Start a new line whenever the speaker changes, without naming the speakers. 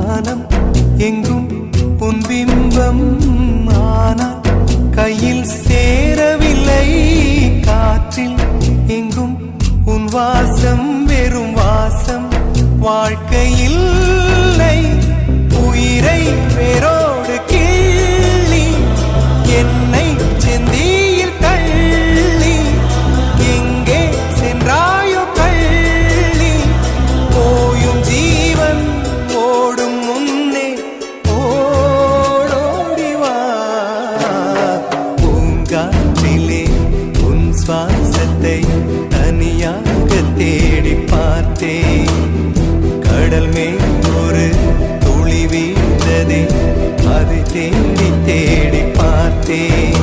வானம் எங்கும் உன் பிம்பம் ஆனால் கையில் சேரவில்லை காற்றில் எங்கும் உன் வாசம் வெறும் வாசம் வாழ்க்கையில் உயிரை வேரோடு கிள்ளி என்னை செந்தியில் தள்ளி எங்கே சென்றாயோ கள்ளி போயும் ஜீவன் ஓடும் முன்னே ஓடோடிவா பூங்காற்றிலே உன் சுவாசத்தை தனியாக தேடி பார்த்தேன் கடல் மேல் ஒரு துளி வீழ்ந்ததே அதை தேடி தேடி பார்த்தேன்